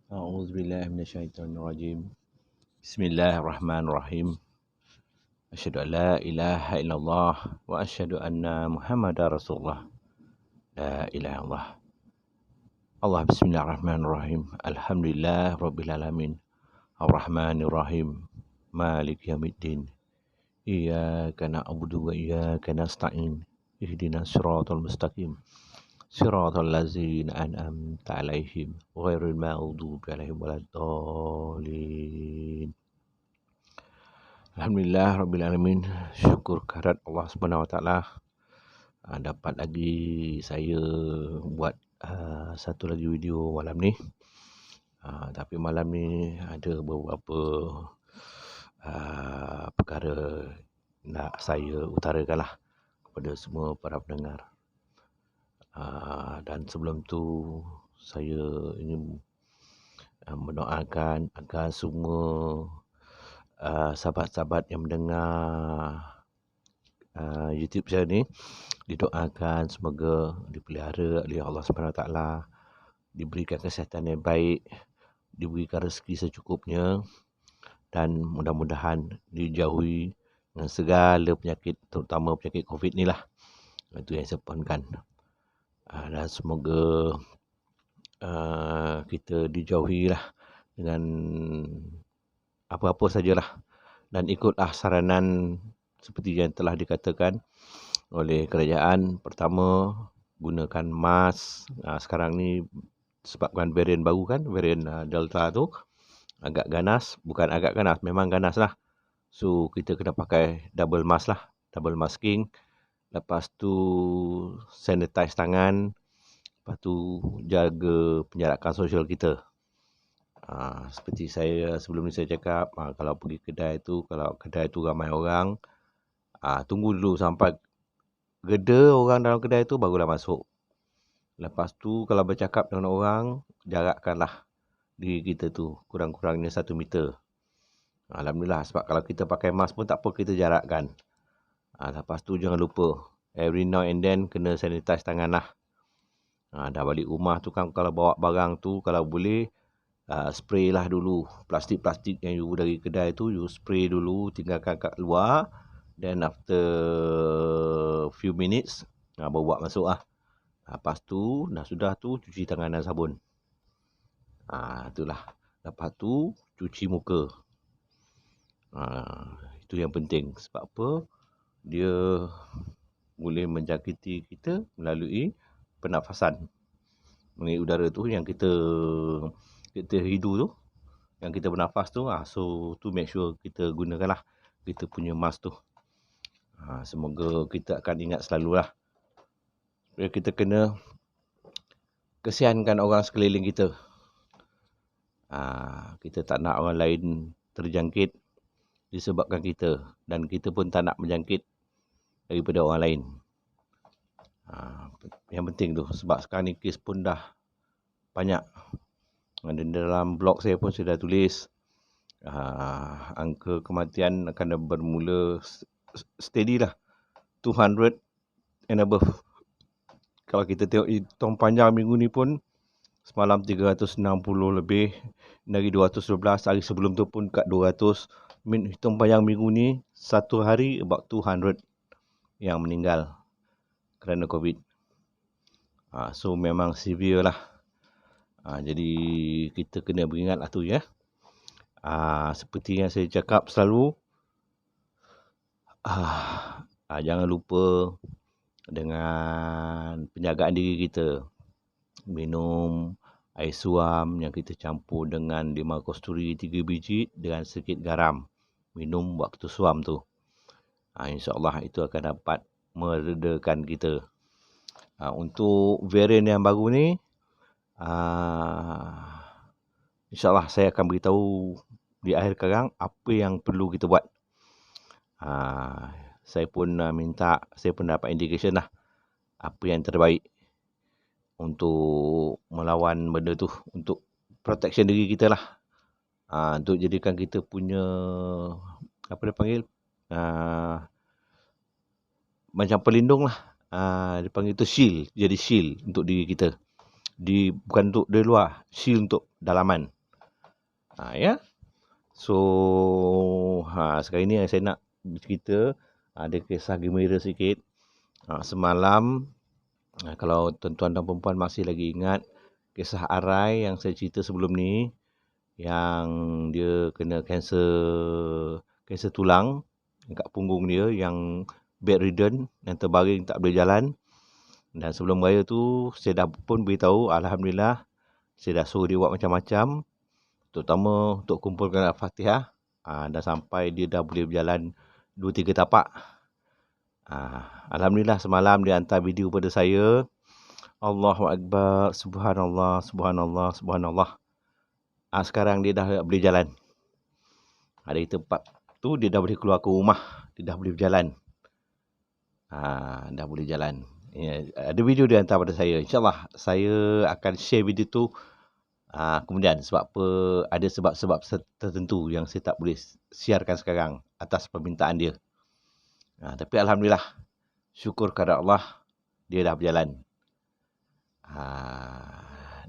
A'udzubillahi minasyaitonirrajim. Bismillahirrahmanirrahim. Asyhadu an la ilaha illallah wa asyhadu anna Muhammadar Rasulullah. La ilaha illallah. Allah bismillahirrahmanirrahim. Alhamdulillah rabbil alamin. Arrahmanir rahim. Maliki yaumiddin. Iyyaka na'budu wa iyyaka nasta'in. Ihdinas siratal mustaqim. Siratal ladzina an'amta 'alaihim ghairil maghdubi 'alaihim waladdallin. Alhamdulillah rabbil alamin. Syukur kehadirat Allah Subhanahu wa taala. Dapat lagi saya buat satu lagi video malam ni. Tapi malam ni ada beberapa perkara nak saya utarakanlah kepada semua para pendengar. Dan sebelum tu saya ingin mendoakan agar semua sahabat-sahabat yang mendengar YouTube saya ni didoakan semoga dipelihara oleh Allah SWT, diberikan kesihatan yang baik, diberikan rezeki secukupnya, dan mudah-mudahan dijauhi dengan segala penyakit, terutama penyakit COVID ni lah. Itu yang saya pohonkan. Dan semoga kita dijauhi lah dengan apa-apa sajalah, dan ikutlah saranan seperti yang telah dikatakan oleh kerajaan. Pertama, gunakan mask. Sekarang ni sebabkan varian baru kan, varian Delta tu agak ganas. Bukan agak ganas, memang ganas lah. So kita kena pakai double mask lah, double masking. Lepas tu sanitize tangan. Lepas tu jaga penjarakan sosial kita. Seperti saya sebelum ni saya cakap, kalau pergi kedai tu, kalau kedai tu ramai orang, tunggu dulu sampai reda orang dalam kedai tu barulah masuk. Lepas tu kalau bercakap dengan orang, jarakkanlah diri kita tu kurang-kurangnya 1 meter. Alhamdulillah, sebab kalau kita pakai mask pun tak apa, kita jarakkan. Lepas tu jangan lupa every now and then kena sanitize tangan lah. Dah balik rumah tu kan, kalau bawa barang tu, kalau boleh spray lah dulu. Plastik-plastik yang you dari kedai tu, you spray dulu, tinggalkan kat luar. Then after few minutes, baru buat masuk lah. Lepas tu, sudah tu, cuci tangan dan sabun. Itulah. Lepas tu, cuci muka. Itu yang penting. Sebab apa? Dia boleh menjangkiti kita melalui pernafasan. Mengenai udara tu yang kita hidu tu, yang kita bernafas tu. So tu make sure kita gunakanlah kita punya mask tu. Semoga kita akan ingat selalulah. Kita kena kesiankan orang sekeliling kita. Kita tak nak orang lain terjangkit disebabkan kita, dan kita pun tak nak menjangkit daripada orang lain. Yang penting tu, sebab sekarang ni kes pun dah banyak. Dan dalam blog saya pun sudah tulis angka kematian akan bermula steady lah, 200 and above. Kalau kita tengok hitung panjang minggu ni pun semalam 360 lebih, dari 212, hari sebelum tu pun kat 200. Hitung panjang minggu ni, satu hari about 200 yang meninggal kerana COVID. So memang severe lah. Jadi kita kena beringat lah tu ya. Seperti yang saya cakap selalu, jangan lupa dengan penjagaan diri kita. Minum air suam yang kita campur dengan limau kasturi 3 biji dengan sedikit garam. Minum waktu suam tu. InsyaAllah itu akan dapat meredakan kita. Untuk varian yang baru ni, InsyaAllah saya akan beritahu di akhir sekarang apa yang perlu kita buat. Saya pun saya pun dapat indication lah apa yang terbaik untuk melawan benda tu, untuk protection diri kita lah. Untuk jadikan kita punya, apa dia panggil, macam pelindung lah. Dia panggil tu shield, jadi shield untuk diri kita. Bukan untuk dari luar, shield untuk dalaman. Ya. So, sekarang ni saya nak bercerita ada kisah gembira sikit. Semalam, kalau tuan-tuan dan puan masih lagi ingat kisah Arai yang saya cerita sebelum ni, yang dia kena kanser tulang dekat punggung dia, yang bedridden, yang terbaring tak boleh jalan. Dan sebelum raya tu saya dah pun beritahu, alhamdulillah saya dah suruh dia buat macam-macam, terutama untuk kumpulkan Al-Fatihah. Dah sampai dia dah boleh berjalan 2-3 tapak. Alhamdulillah semalam dia hantar video pada saya. Allahu Akbar, subhanallah, subhanallah, subhanallah. Sekarang dia dah boleh jalan. Dari tempat tu dia dah boleh keluar ke rumah, dia dah boleh berjalan. Dah boleh jalan. Ada video dia hantar pada saya. InsyaAllah saya akan share video tu kemudian, sebab apa, ada sebab-sebab tertentu yang saya tak boleh siarkan sekarang atas permintaan dia. Tapi alhamdulillah, syukur kepada Allah, dia dah berjalan.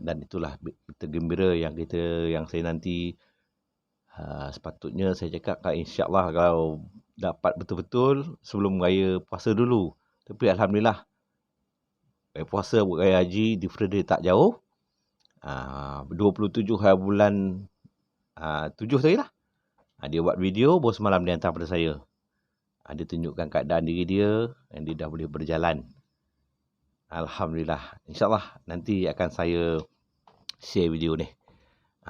Dan itulah berita gembira yang saya nanti sepatutnya saya cakap insya-Allah kalau dapat betul-betul sebelum raya puasa dulu. Tapi alhamdulillah, puasa raya haji different dia tak jauh. 27 hari bulan 7 tadi lah. Dia buat video, baru semalam dia hantar pada saya. Dia tunjukkan keadaan diri dia dan dia dah boleh berjalan. Alhamdulillah. InsyaAllah nanti akan saya share video ni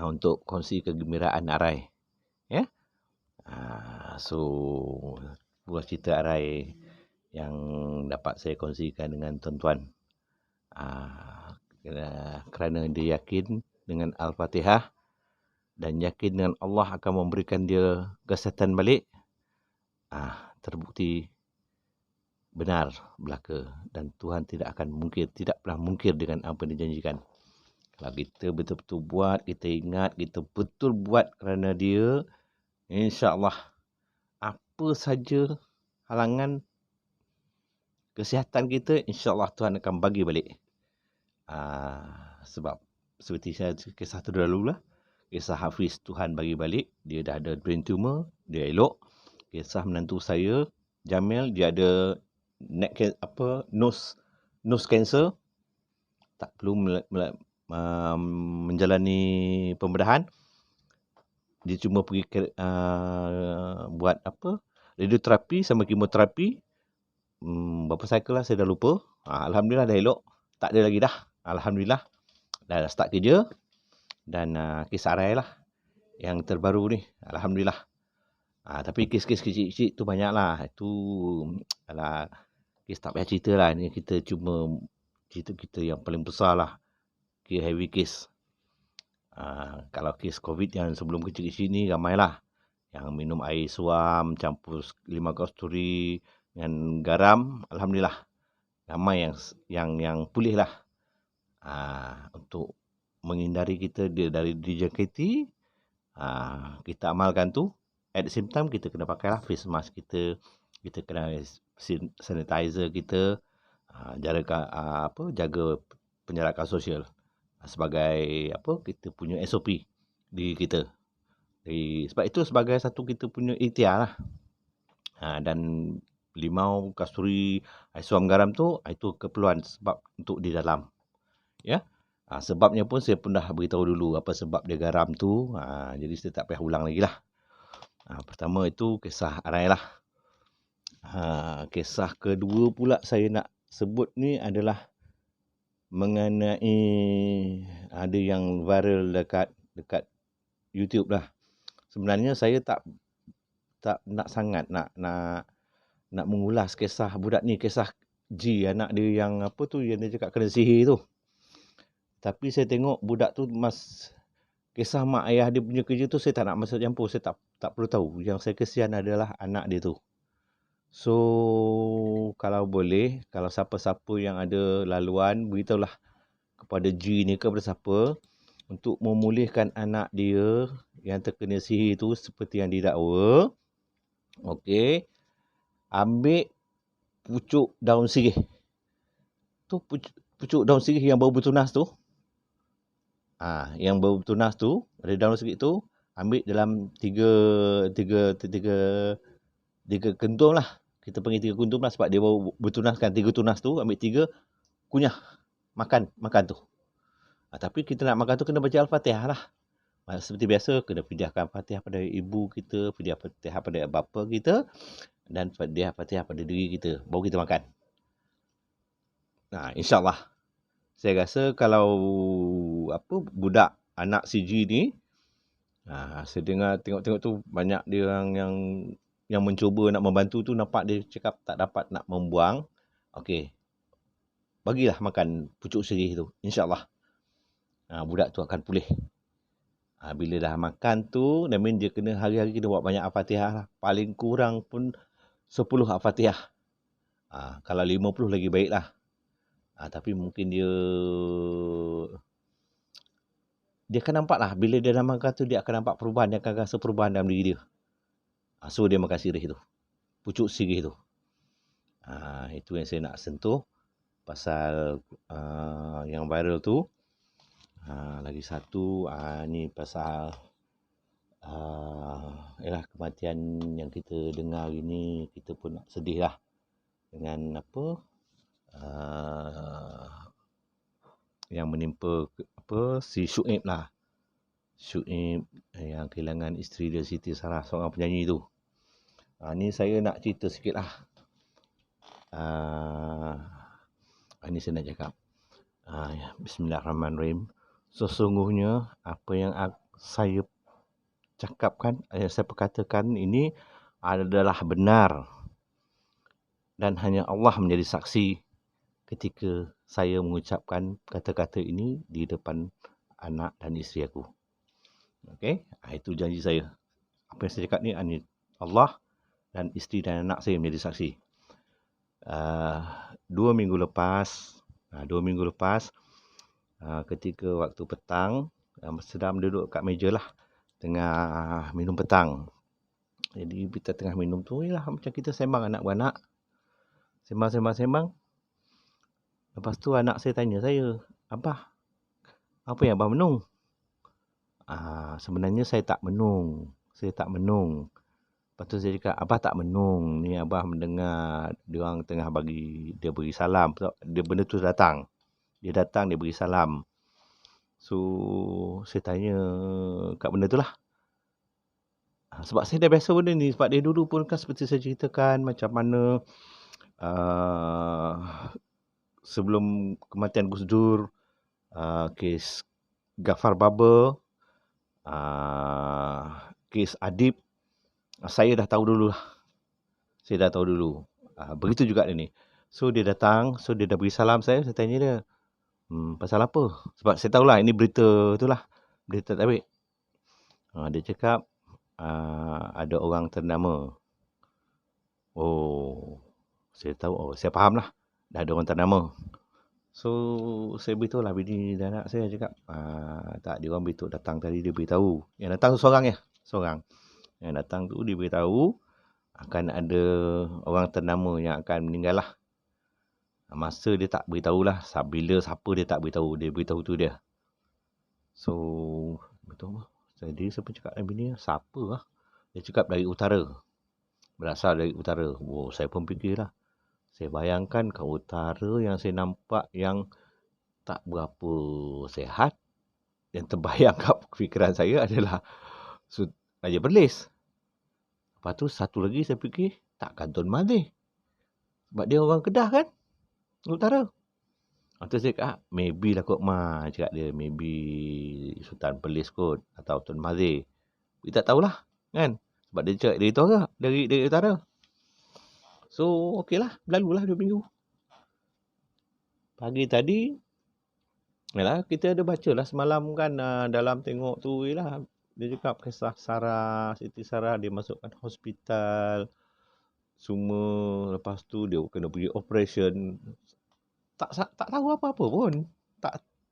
untuk kongsi kegembiraan Arai. Ya. So, buah cerita Arai yang dapat saya kongsikan dengan tuan-tuan. Kerana dia yakin dengan Al-Fatihah dan yakin dengan Allah akan memberikan dia kesihatan balik, terbukti benar belaka, dan Tuhan tidak pernah mungkir dengan apa yang dijanjikan. Kalau kita betul-betul buat, kita ingat, kita betul buat kerana dia, insya-Allah apa saja halangan kesihatan kita, insya-Allah Tuhan akan bagi balik. Sebab seperti saya kisah tu dahulu lah, kisah Hafiz Tuhan bagi balik, dia dah ada brain tumor, dia elok. Kisah menantu saya Jamil, dia ada nose cancer, tak perlu menjalani pembedahan. Dia cuma pergi buat radioterapi sama kemoterapi. Berapa cycle lah saya dah lupa. Alhamdulillah dah elok, tak ada lagi dah. Alhamdulillah dah start kerja. Dan kisah Arai lah yang terbaru ni, alhamdulillah. Tapi kes-kes kecil-kecil tu banyak lah. Itu adalah kes tak payah cerita lah. Ni kita cuma cerita kita yang paling besar lah, heavy case. Kalau kes COVID yang sebelum kecil-kecil ni ramai lah yang minum air suam campur 5 kasturi dengan garam. Alhamdulillah ramai yang pulih lah. Untuk menghindari kita dari dijangkiti, kita amalkan tu. At the same time kita kena pakai lah face mask kita kena sanitizer kita, jaga penjarakan sosial sebagai kita punya SOP di kita. Sebab itu sebagai satu kita punya ikhtiar lah. Dan limau, kasturi, air suam, garam tu itu keperluan sebab untuk di dalam. Ya. Sebabnya pun saya pun dah beritahu dulu apa sebab dia garam tu. Jadi saya tak payah ulang lagi lah. Pertama itu kisah Arai lah. Kisah kedua pula saya nak sebut ni adalah mengenai ada yang viral dekat YouTube lah. Sebenarnya saya tak nak sangat nak mengulas kisah budak ni, kisah G, anak dia yang yang dia cakap kena sihir tu. Tapi saya tengok budak tu kisah mak ayah dia punya kerja tu saya tak nak masuk campur, saya tak perlu tahu. Yang saya kesian adalah anak dia tu. So, kalau boleh, kalau siapa-siapa yang ada laluan, beritahulah kepada G ni, kepada siapa, untuk memulihkan anak dia yang terkena sihir tu seperti yang didakwa. Okey. Ambil pucuk daun sirih. Tu pucuk daun sirih yang baru bertunas tu. Yang baru bertunas tu, dari daun sirih tu, ambil dalam tiga kentum lah. Kita panggil 3 kentum lah sebab dia baru bertunaskan 3 tunas tu, ambil 3, kunyah, makan tu. Tapi kita nak makan tu kena baca Al-Fatihah lah. Seperti biasa, kena pediahkan Fatihah pada ibu kita, pediah Fatihah pada bapa kita, dan pediah Fatihah pada diri kita. Baru kita makan. InsyaAllah. Saya rasa kalau budak anak CG ni, saya dengar tengok-tengok tu banyak dia yang mencuba nak membantu tu, nampak dia cakap tak dapat nak membuang. Okey. Bagilah makan pucuk serih tu. InsyaAllah. Budak tu akan pulih. Bila dah makan tu, that mean dia kena hari-hari kena buat banyak Al-Fatihah lah. Paling kurang pun 10 Al-Fatihah. Kalau 50 lagi baik lah. Tapi mungkin dia akan nampak lah. Bila dia dah makan tu, dia akan nampak perubahan. Dia akan rasa perubahan dalam diri dia. So, dia makan sirih tu. Pucuk sirih tu. Itu yang saya nak sentuh. Pasal yang viral tu. Lagi satu, ni pasal kematian yang kita dengar ini, kita pun nak sedih lah. Dengan yang menimpa si Syuib lah. Syuib yang kehilangan isteri dia, Siti Sarah, seorang penyanyi tu. Ni saya nak cerita sikit lah. Ini saya nak cakap. Bismillahirrahmanirrahim. Sesungguhnya apa yang saya cakapkan, yang saya perkatakan ini adalah benar. Dan hanya Allah menjadi saksi ketika saya mengucapkan kata-kata ini di depan anak dan isteri aku. Okey, itu janji saya. Apa yang saya cakap ni, Allah dan isteri dan anak saya menjadi saksi. 2 minggu lepas, ketika waktu petang, sedang duduk kat meja lah, tengah minum petang. Jadi kita tengah minum tu, macam kita sembang anak-beranak. Sembang. Lepas tu anak saya tanya saya, Abah, apa yang Abah menung? Sebenarnya saya tak menung. Lepas tu saya cakap, Abah tak menung. Ni Abah mendengar dia orang tengah dia beri salam. Benda tu datang. Dia datang, dia beri salam. So, saya tanya kat benda tu lah. Sebab saya dah biasa benda ni. Sebab dia dulu pun kan seperti saya ceritakan macam mana sebelum kematian Gus Dur, kes Ghaffar Baba, kes Adib, saya dah tahu dulu lah. Begitu juga dia ni. So, dia datang. So, dia dah beri salam saya. Saya tanya dia, pasal apa? Sebab saya tahulah ini berita tu lah. Berita tabik. Dia cakap, ada orang ternama. Saya tahu. Saya faham lah. Dah ada orang ternama. So, saya beritahu lah bini dan anak saya. Cakap, tak, dia orang beritahu datang tadi, dia beritahu. Yang datang tu seorang. Yang datang tu dia beritahu akan ada orang ternama yang akan meninggal lah. Masa dia tak beritahu lah. Bila siapa dia tak beritahu. Dia beritahu tu dia. So, betul lah. Jadi saya pun cakap dengan bini, siapa lah? Dia cakap dari utara. Berasal dari utara. Saya pun fikir lah. Saya bayangkan kat utara yang saya nampak yang tak berapa sehat. Yang terbayang kat fikiran saya adalah Raja Perlis. Lepas tu satu lagi saya fikir, takkan Tun Mahathir. Sebab dia orang Kedah kan? Utara. Lepas tu saya cakap, maybe lah kot cakap dia, maybe Sultan Perlis kot. Atau Tun Mahathir. Kita tak tahulah kan? Sebab dia cakap dari utara. Dari utara. So, okey lah. Berlalulah 2 minggu. Pagi tadi, kita ada baca lah semalam kan, dalam tengok tu, dia cakap kisah Siti Sarah, dia masukkan hospital. Semua, lepas tu dia kena pergi operation. Tak tahu apa-apa pun.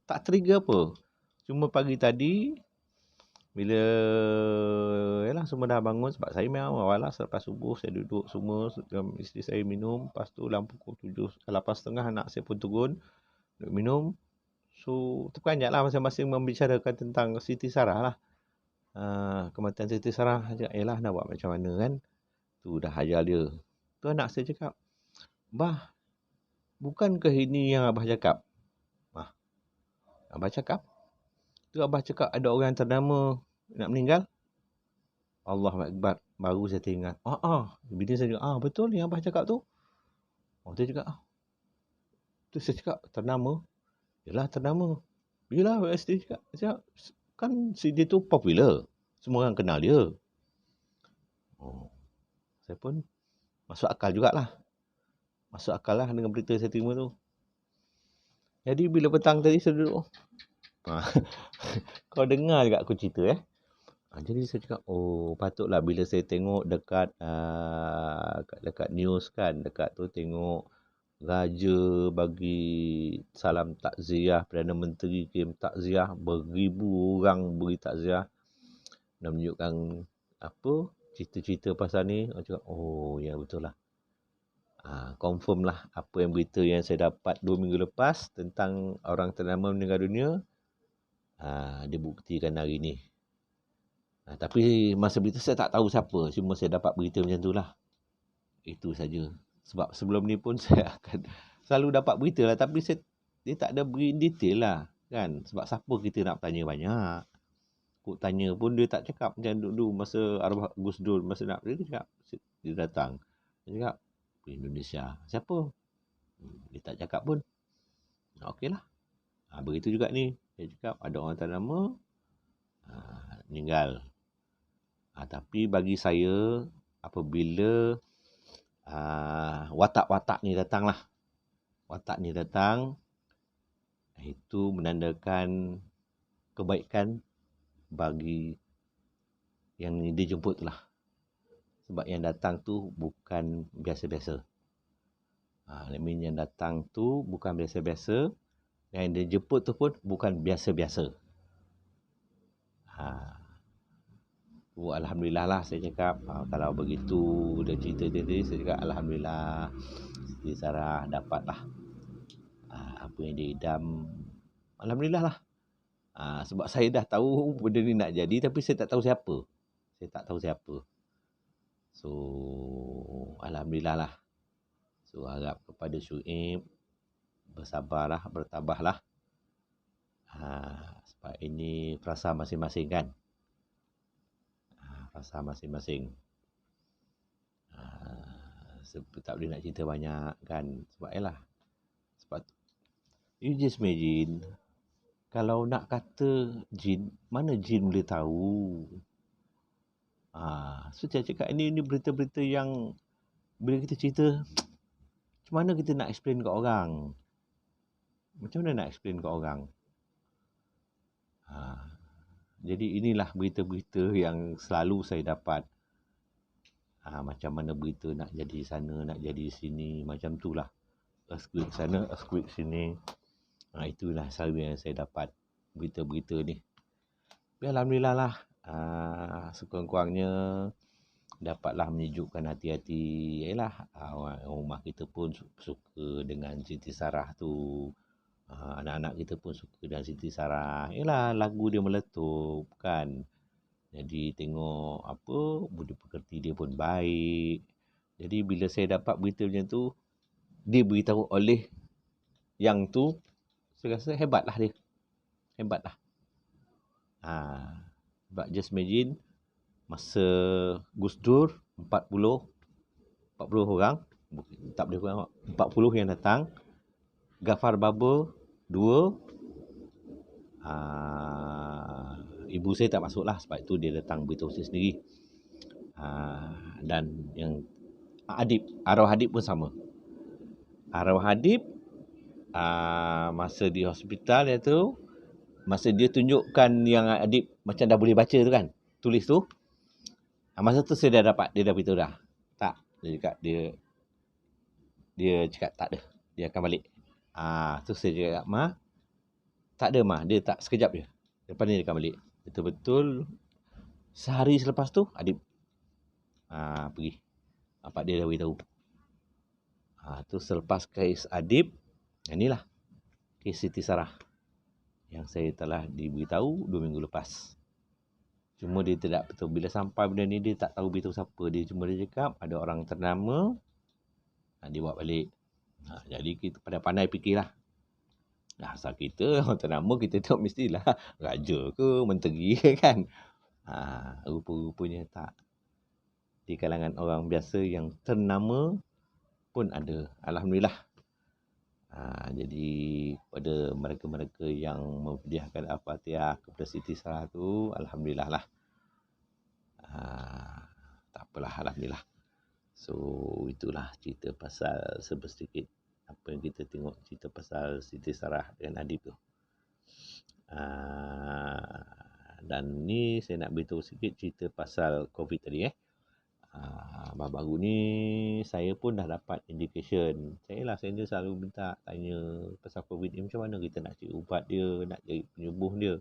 Tak trigger apa. Cuma pagi tadi, bila semua dah bangun, sebab saya memang awal lah, selepas subuh saya duduk semua, isteri saya minum, lepas tu dalam pukul 8.30 anak saya pun turun, duduk minum. So, terperanjat lah masing-masing membicarakan tentang Siti Sarah lah. kematian Siti Sarah. Cakap, yelah nak buat macam mana kan. Tu dah ajal dia. Tu anak saya cakap, bah, bukankah ini yang Abah cakap? Abah cakap? Tu Abah cakap ada orang yang ternama nak meninggal? Allahu Akbar. Baru saya teringat. Bila saya cakap, betul yang Abah cakap tu? Dia cakap, tu saya cakap, ternama? Yelah ternama. Yelah, dia cakap, kan si dia tu popular. Semua orang kenal dia. Saya pun masuk akal jugalah. Masuk akal lah dengan berita saya terima tu. Jadi bila petang tadi saya duduk. Kau dengar juga aku cerita Jadi saya cakap, patutlah bila saya tengok dekat news kan, dekat tu tengok raja bagi salam takziah, Perdana Menteri kirim takziah, beribu orang beri takziah dan menunjukkan cerita-cerita pasal ni. Saya cakap, ya betul lah. Confirm lah apa yang berita yang saya dapat 2 minggu lepas tentang orang ternama meninggal dunia, dibuktikan hari ni. Tapi masa berita saya tak tahu siapa, cuma saya dapat berita macam tu lah. Itu saja. Sebab sebelum ni pun saya akan selalu dapat berita lah, tapi dia tak ada beri detail lah kan. Sebab siapa kita nak tanya banyak. Kuk tanya pun dia tak cakap. Macam dulu masa arwah Gus Dur, masa nak dia cakap, dia datang. Dia cakap, Indonesia. Siapa? Dia tak cakap pun. Okeylah. Begitu juga ni. Dia cakap ada orang ternama meninggal. Tapi bagi saya, apabila watak-watak ni datang lah. Watak ni datang, itu menandakan kebaikan bagi yang dijemput lah. Sebab yang datang tu bukan biasa-biasa. Yang datang tu bukan biasa-biasa. Yang dijemput tu pun bukan biasa-biasa. Alhamdulillah lah saya cakap. Kalau begitu dia cerita tadi, saya cakap Alhamdulillah Siti Sarah dapat lah apa yang dia idam. Alhamdulillah lah. Sebab saya dah tahu benda ni nak jadi, tapi saya tak tahu siapa. So Alhamdulillah lah. So harap kepada Syuib bersabarlah, bertabahlah. Sebab ini perasaan masing-masing kan. Perasaan masing-masing. Tak boleh nak cerita banyak kan. Sebab you just imagine, kalau nak kata jin, mana jin boleh tahu? So saya cakap ini berita-berita yang bila kita cerita, macam mana kita nak explain ke orang? Jadi inilah berita-berita yang selalu saya dapat. Macam mana berita nak jadi sana, nak jadi sini, macam tu lah. Earthquake sana, earthquake sini. Itulah selalu yang saya dapat berita-berita ni. Tapi Alhamdulillah lah. Sekurang-kurangnya dapatlah menyejukkan hati-hati. Yalah, rumah kita pun suka dengan Siti Sarah tu. Anak-anak kita pun suka dengan Siti Sarah. Yalah, lagu dia meletup kan. Jadi tengok budi pekerti dia pun baik. Jadi bila saya dapat berita macam tu, dia beritahu oleh yang tu, saya rasa hebatlah dia. Hebatlah. But just imagine, masa Gus Dur 40 orang, tak boleh kurang, 40 yang datang. Ghafar Baba 2. Ibu saya tak masuk lah, sebab itu dia datang beritahu saya sendiri. Dan yang arwah Adib pun sama. Arwah Adib masa di hospital itu, masa dia tunjukkan yang Adib macam dah boleh baca tu kan, tulis tu, masa tu saya dah dapat, dia dah beritahu dah. Tak, dia cakap dia cakap tak ada, dia akan balik. Tu saya cakap, tak ada dia tak, sekejap je. Lepas ni dia akan balik. Betul-betul sehari selepas tu Adib pergi. Apa dia dah beritahu. Tu selepas kes Adib, inilah kes Siti Sarah yang saya telah diberitahu 2 minggu lepas. Cuma dia tidak betul. Bila sampai benda ni, dia tak tahu beritahu siapa. Dia cuma dia cakap, ada orang ternama, dia bawa balik. Jadi kita pandai-pandai fikirlah. Asal kita orang ternama, kita tengok mestilah raja ke, menteri ke kan. Rupa-rupanya tak. Di kalangan orang biasa yang ternama pun ada. Alhamdulillah. Jadi kepada mereka-mereka yang memhadiahkan Al-Fatihah kepada Siti Sarah tu, Alhamdulillah lah. Tak apalah, Alhamdulillah. So itulah cerita pasal sedikit apa yang kita tengok, cerita pasal Siti Sarah dengan Adib tu. Dan ni saya nak beritahu sikit cerita pasal COVID tadi. Baru-baru ni saya pun dah dapat indication. Saya selalu minta tanya pasal COVID ni, macam mana kita nak cari ubat dia, nak cari penyembuh dia.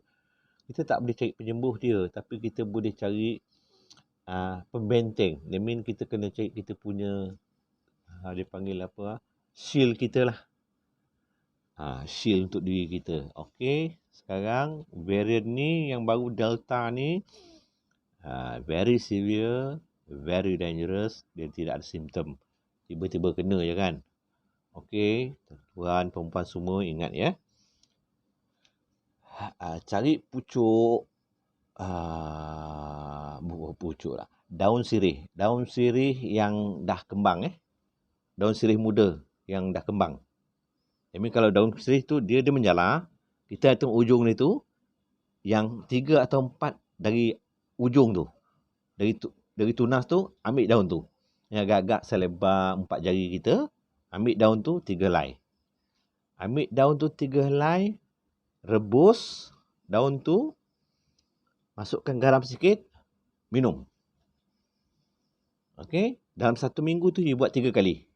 Kita tak boleh cari penyembuh dia, tapi kita boleh cari pembenteng. That mean kita kena cari kita punya dia panggil apa, shield kita lah. Shield untuk diri kita. Okey, sekarang variant ni yang baru Delta ni very severe, very dangerous. Dia tidak ada simptom, tiba-tiba kena je kan. Okey, tuan perempuan semua ingat ya, cari pucuk bukan pucuk lah, daun sirih yang dah kembang, daun sirih muda yang dah kembang. Jadi kalau daun sirih tu dia menjalar, kita hitung ujung dia tu, yang 3 atau 4 dari ujung tu, dari tunas tu, ambil daun tu yang agak-agak selebar 4 jari kita, ambil daun tu 3 helai. Ambil daun tu 3 helai, rebus daun tu, masukkan garam sikit, minum. Okey, dalam 1 minggu tu dia buat 3 kali.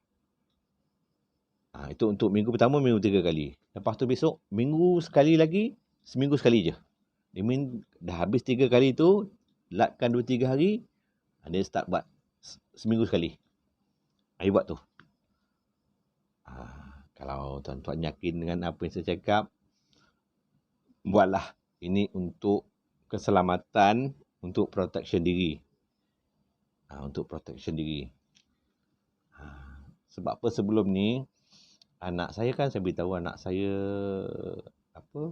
Itu untuk minggu pertama, minggu 3 kali. Lepas tu besok, minggu sekali lagi, seminggu sekali je. Dia dah habis 3 kali tu, latkan 2-3 hari, dia start buat seminggu sekali. Dia buat tu. Kalau tuan-tuan yakin dengan apa yang saya cakap, buatlah. Ini untuk keselamatan, untuk protection diri. Untuk protection diri. Sebab apa sebelum ni, anak saya kan, saya beritahu anak saya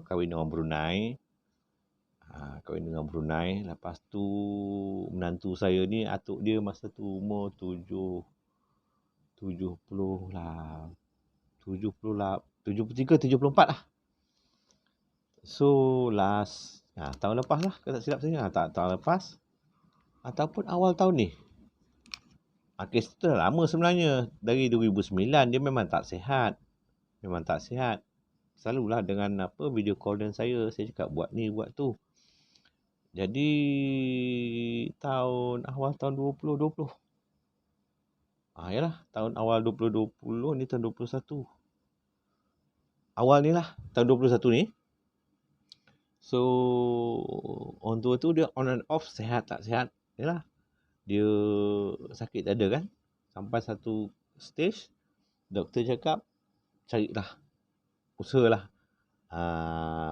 kahwin dengan Brunei. Kahwin dengan Brunei. Lepas tu menantu saya ni, atuk dia masa tu umur 73, 74 lah. So last tahun lepas lah, kalau tak silap saya, tahun lepas ataupun awal tahun ni. Kes tu dah lama sebenarnya. Dari 2009 dia memang tak sihat. Selalulah dengan video call dengan saya cakap buat ni, buat tu. Jadi awal tahun 2020. Yalah, tahun awal 2020 ni tahun 21. Awal ni lah, tahun 21 ni. So, orang tua tu dia on and off, sihat tak sihat. Yalah, dia sakit ada kan. Sampai satu stage, doktor cakap, carilah, usahalah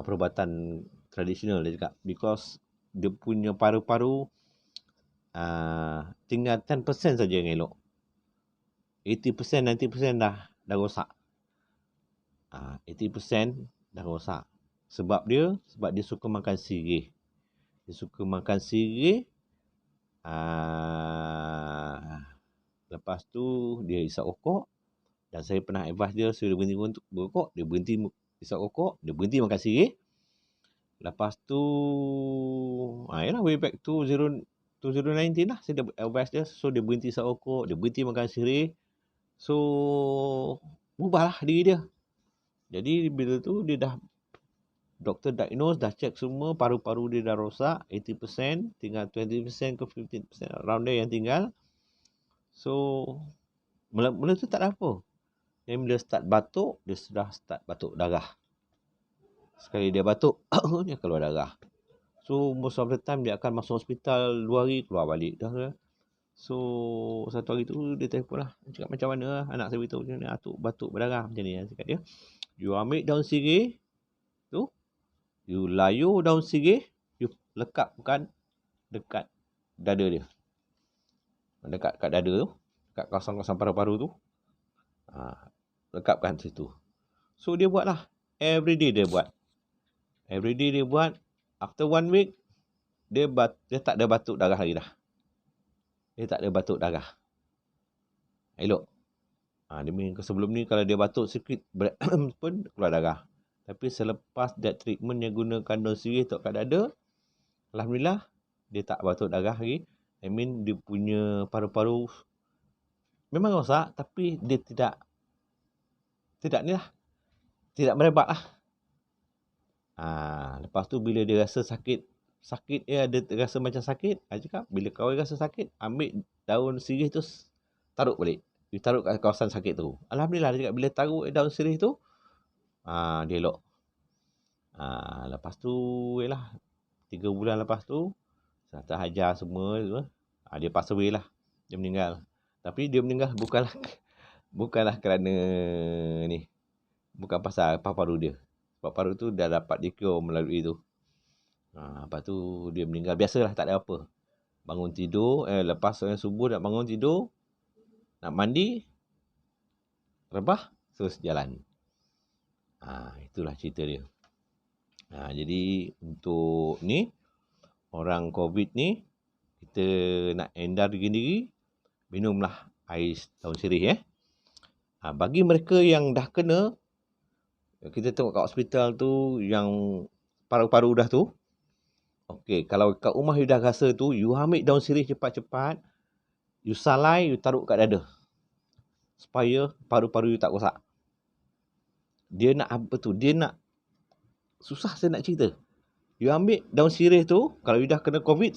perubatan tradisional dia cakap. Because dia punya paru-paru tinggal 10% saja yang elok. 80%, 90% dah rosak. 80% dah rosak. Sebab dia suka makan sirih. Lepas tu dia isap rokok. Dan saya pernah advise dia suruh berhenti untuk berrokok, dia berhenti isap rokok, dia berhenti makan sirih. Lepas tu yalah, way back to 2019 lah, saya dah advise dia, so dia berhenti isap rokok, dia berhenti makan sirih. So ubahlah diri dia. Jadi bila tu dia dah, doktor diagnose, dah check semua, paru-paru dia dah rosak 80%, tinggal 20% ke 15% around there yang tinggal. So mula tu tak ada apa. Yang bila start batuk, dia sudah start batuk darah. Sekali dia batuk, dia keluar darah. So most of the time dia akan masuk hospital 2 hari, keluar balik dah. So satu hari tu dia telefon lah, cakap macam mana anak saya beritahu macam ni, atuk batuk berdarah macam ni. Cakap dia, you ambil daun sirih tu, you layur daun sirih, you lekapkan dekat dada dia. Dekat kat dada tu, kat kawasan-kawasan paru-paru tu. Lekapkan situ. So dia buatlah. Every day dia buat. After 1 week, dia tak ada batuk darah lagi dah. Elok. Sebelum ni kalau dia batuk sikit pun keluar darah. Tapi selepas that treatment yang gunakan daun sirih untuk kat dada, alhamdulillah dia tak batuk darah lagi. Dia punya paru-paru memang rosak tapi dia tidak merebak lah. Lepas tu bila dia rasa sakit dia ada rasa macam sakit, I cakap bila kau rasa sakit, ambil daun sirih tu taruh balik. You taruh kat kawasan sakit tu. Alhamdulillah dia cakap bila taruh daun sirih tu, dia elok. Lepas tu, 3 bulan lepas tu, serta hajar semua, dia pass away lah. Dia meninggal. Tapi dia meninggal bukanlah kerana ni. Bukan pasal paru-paru dia. Paru-paru tu dah dapat di-cure melalui tu. Lepas tu dia meninggal. Biasalah, tak ada apa. Bangun tidur, lepas solat subuh nak bangun tidur, nak mandi, rebah, terus jalan. Itulah cerita dia. Jadi untuk ni, orang COVID ni, kita nak endar diri, minumlah air daun sirih. Bagi mereka yang dah kena, kita tengok kat hospital tu, yang paru-paru dah tu, okey, kalau kat rumah you dah rasa tu, you ambil daun sirih cepat-cepat, you salai, you taruh kat dada. Supaya paru-paru you tak rosak. Dia nak apa tu? Dia nak, susah saya nak cerita. You ambil daun sirih tu, kalau you dah kena COVID,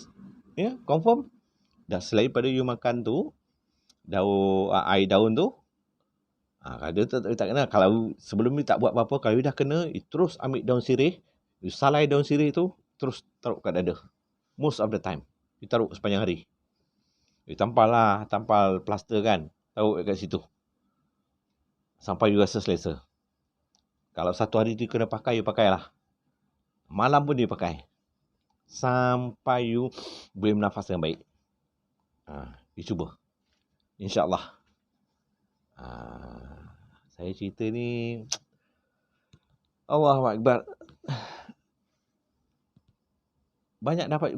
confirm, dah selain pada you makan tu, air daun tu, kalau dia tak kena, kalau sebelum ni tak buat apa-apa, kalau you dah kena, you terus ambil daun sirih, you salai daun sirih tu, terus taruh kat dada. Most of the time. You taruh sepanjang hari. You tampal plaster kan, taruh kat situ. Sampai you rasa selesa. Kalau satu hari tu kena pakai, you pakailah. Malam pun dia pakai. Sampai you boleh bernafas dengan baik. You cuba. InsyaAllah. Saya cerita ni, Allahu Akbar. Banyak dapat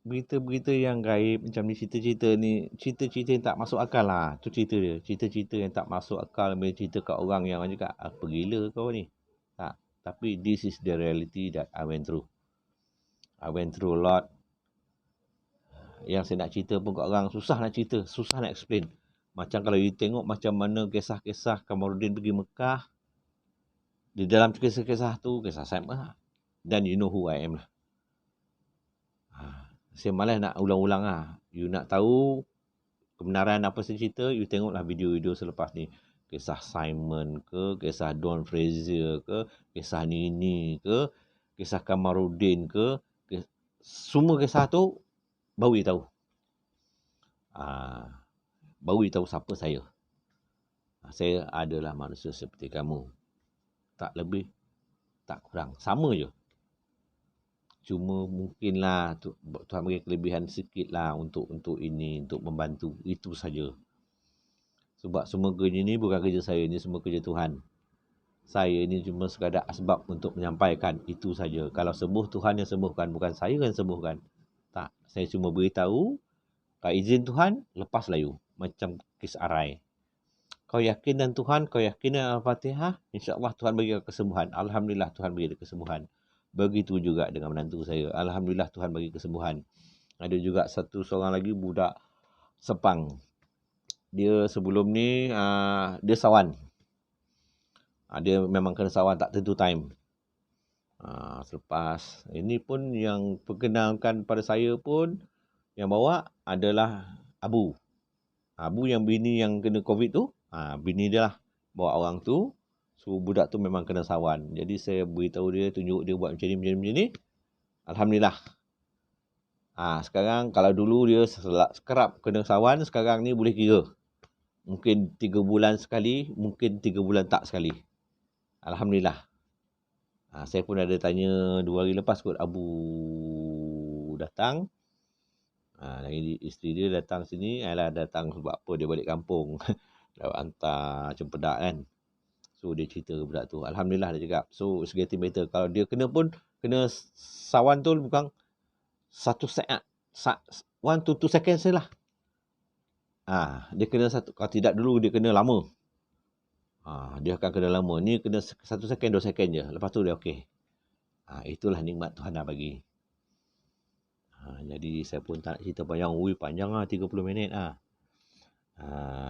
berita-berita yang gaib macam ni, cerita-cerita ni, cerita-cerita yang tak masuk akal lah. Tu cerita dia. Cerita-cerita yang tak masuk akal, bila cerita kat orang yang cakap, apa gila kau ni. Tak. Tapi this is the reality that I went through. I went through a lot. Yang saya nak cerita pun kat orang, susah nak cerita, susah nak explain. Macam kalau you tengok macam mana kisah-kisah Kamaruddin pergi Mekah, di dalam kisah-kisah tu, kisah Sam, dan you know who I am lah. Saya malas nak ulang-ulang lah. You nak tahu kebenaran apa saya cerita, you tengoklah video-video selepas ni. Kisah Simon ke, kisah Don Fraser ke, kisah Nini ke, kisah Kamaruddin ke, semua kisah tu baru you tahu. Baru you tahu siapa saya. Saya adalah manusia seperti kamu. Tak lebih, tak kurang. Sama je. Cuma mungkinlah Tuhan beri kelebihan sikit lah untuk ini, untuk membantu. Itu saja. Sebab semua kerja ni bukan kerja saya, ni semua kerja Tuhan. Saya ni cuma sekadar asbab untuk menyampaikan, itu saja. Kalau sembuh, Tuhan yang sembuhkan, bukan saya yang sembuhkan. Tak, saya cuma beritahu, kalau izin Tuhan, lepaslah you. Macam kes arai. Kau yakin dengan Tuhan, kau yakin dengan Al-Fatihah, insya-Allah Tuhan bagi kesembuhan. Alhamdulillah Tuhan bagi kesembuhan. Begitu juga dengan menantu saya. Alhamdulillah Tuhan bagi kesembuhan. Ada juga seorang lagi budak Sepang. Dia sebelum ni dia sawan. Dia memang kena sawan tak tentu time. Selepas ini pun yang perkenalkan pada saya pun yang bawa adalah Abu. Abu yang bini yang kena COVID tu, bini dia lah bawa orang tu. So budak tu memang kena sawan. Jadi saya beritahu dia, tunjuk dia buat macam ni. Alhamdulillah. Sekarang kalau dulu dia kerap kena sawan, sekarang ni boleh kira. Mungkin 3 bulan sekali, mungkin 3 bulan tak sekali. Alhamdulillah. Saya pun ada tanya 2 hari lepas kot Abu datang. Lagi isteri dia datang sini, alah datang sebab apa dia balik kampung. Dapat hantar cempedak kan. So dia cerita ke budak tu. Alhamdulillah dia cakap. So it's getting better. Kalau dia kena pun, kena sawan tu bukan 1 to 2 seconds sajalah. Dia kena kalau tidak dulu dia kena lama. Dia akan kena lama. Ni kena 1 second, 2 second je. Lepas tu dia okey. Itulah nikmat Tuhan dah bagi. Jadi saya pun tak nak cerita panjang. Panjang 30 minit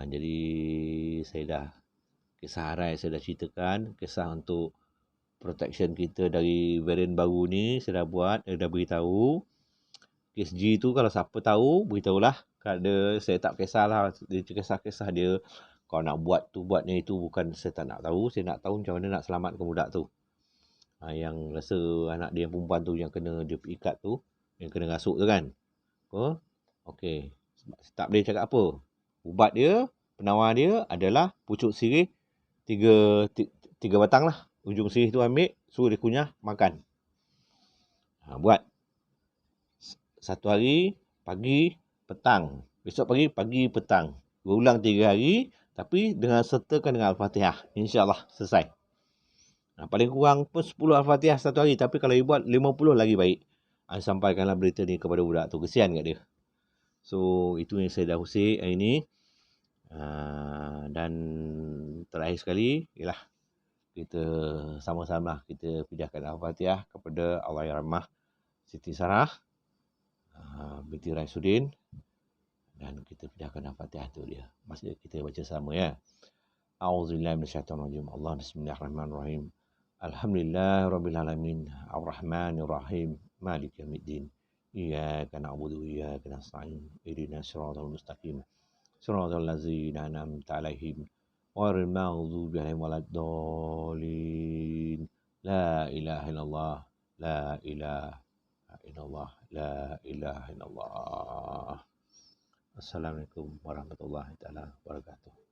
jadi saya dah, kisah Harai saya dah ceritakan. Kisah untuk protection kita dari varian baru ni saya dah buat, dah beritahu. Kes G tu kalau siapa tahu, beritahulah. Kalau saya tak kisahlah, dia kisah-kisah dia. Kalau nak buat tu, buat ni itu, bukan saya tak nak tahu. Saya nak tahu macam mana nak selamatkan budak tu. Yang rasa anak dia yang perempuan tu yang kena dia ikat tu, yang kena rasuk tu kan. Okey. Tak boleh cakap apa. Ubat dia, penawar dia adalah pucuk sirih 3 batang lah. Ujung sirih tu ambil, suruh dia kunyah, makan. Buat. 1 hari, pagi, petang. Besok pagi, petang. Berulang 3 hari, tapi dengan sertakan dengan Al-Fatihah. InsyaAllah selesai. Paling kurang pun 10 Al-Fatihah 1 hari. Tapi kalau dia buat 50 lagi baik. Sampaikanlah berita ni kepada budak tu. Kesian kat dia. So, itu yang saya dah usik hari ni. Dan terakhir sekali, ialah kita sama-sama kita pindahkan Al-Fatihah kepada Allahyarhamah Siti Sarah binti Raisuddin, dan kita pindahkan Al-Fatihah tu dia. Maksudnya kita baca sama ya. A'udzubillahi minasyaitonirrajim. Allah bismillahirrahmanirrahim. Alhamdulillahirabbil alamin. Arrahmanirrahim. Maliki yaumiddin. Iyyaka na'budu wa iyyaka nasta'in. Ihdinas siratal mustaqim. Siratal ladzina an'amta 'alaihim ghairil maghdubi 'alaihim waladdallin. La ilaha illallah. La ilaha illallah. La ilaha illallah. Assalamualaikum warahmatullahi taala wabarakatuh.